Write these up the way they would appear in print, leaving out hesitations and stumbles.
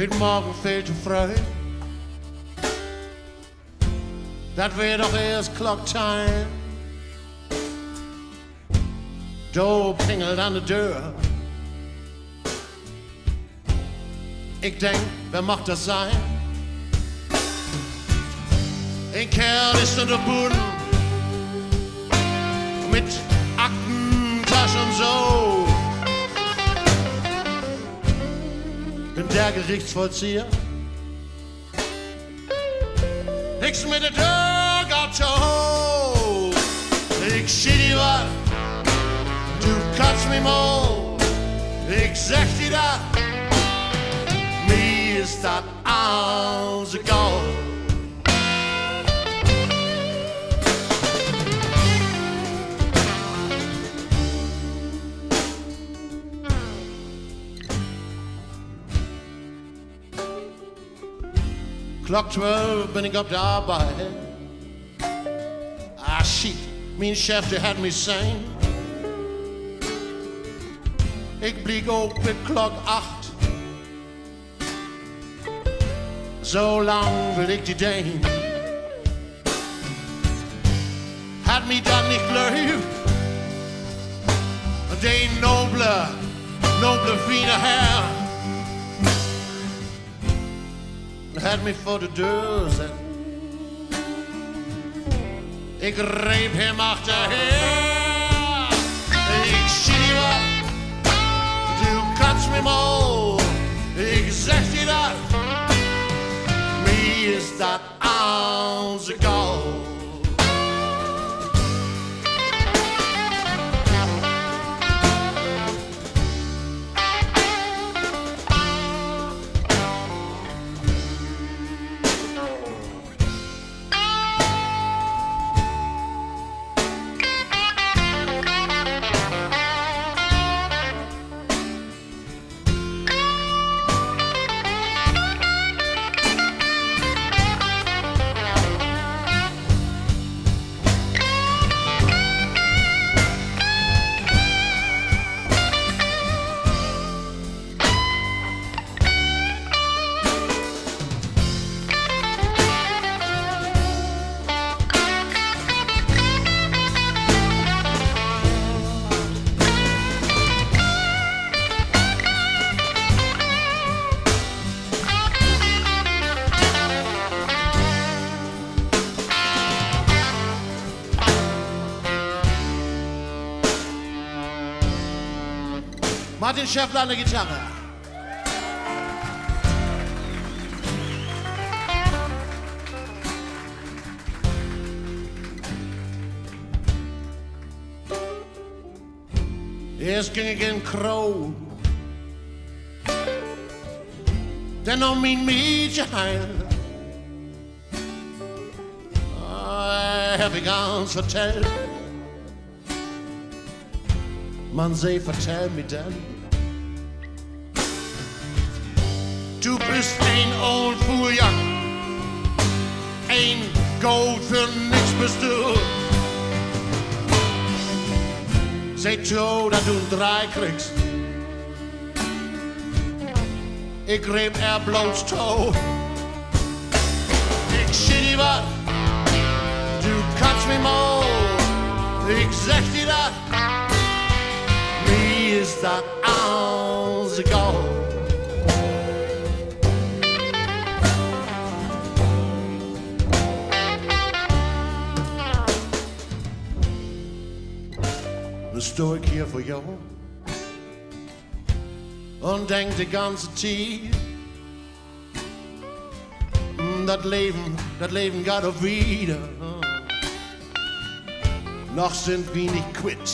het morgen veel te vrij. Dat werd toch eerst clocktime. Doop pingelt aan de deur. Ik denk, wer mag dat zijn? Een kerel is aan de boden met Aktentasche en zo. Ben der Gerichtsvollzieher. Niks met de deur gaat zo hoog. Ik zie die wat, du kannst me mal. Ik zeg die dat, mir is dat alles egal. Klok 12 ben ik op de arbeid. Ah shit, mijn chef die had me zijn. Ik bliek ook met klok 8. Zo lang wil ik die deen. Had me dan niet leuk. De noble fine Herr. Had me voor de deur zet. Ik greep hem achterher. Ik zie die wat, du kannst me mal. Ik zeg die dat, mir is dat alles egal. Martin Schäffler an der Gitarre. Eerst ging ik in Kroon. Dan om mijn mietje heen. Heb ik ans verteld. Man zei, vertel mir dann. Du bist ein old Fooljak. Ein Gold für nichts bist du. Seht Joe, dass du 3 kriegst. Ich greep bloß toe. Ich schied die wat, du kannst mich mal. Ich sag dir dat, mir ist dat alles egal. Nu stod ik hier voor jou und denk die ganze Zeit, dat Leben gaat auch wieder. Noch sind wir nicht quitt.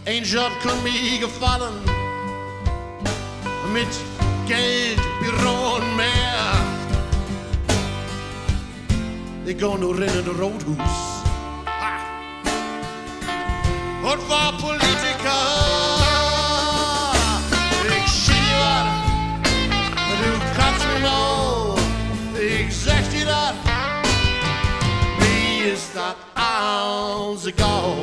Ein Job kann mir gefallen, mit Geld, Büro und mehr. Ich geh nur in ein Rothaus und war Politiker. Ich schieb wat, du kannst mich mal. Ich sag dir dat, mir ist dat alles egal.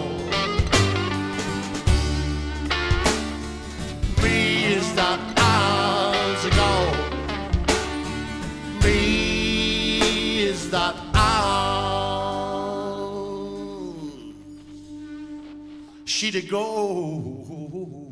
Mir ist dat that out she'd go.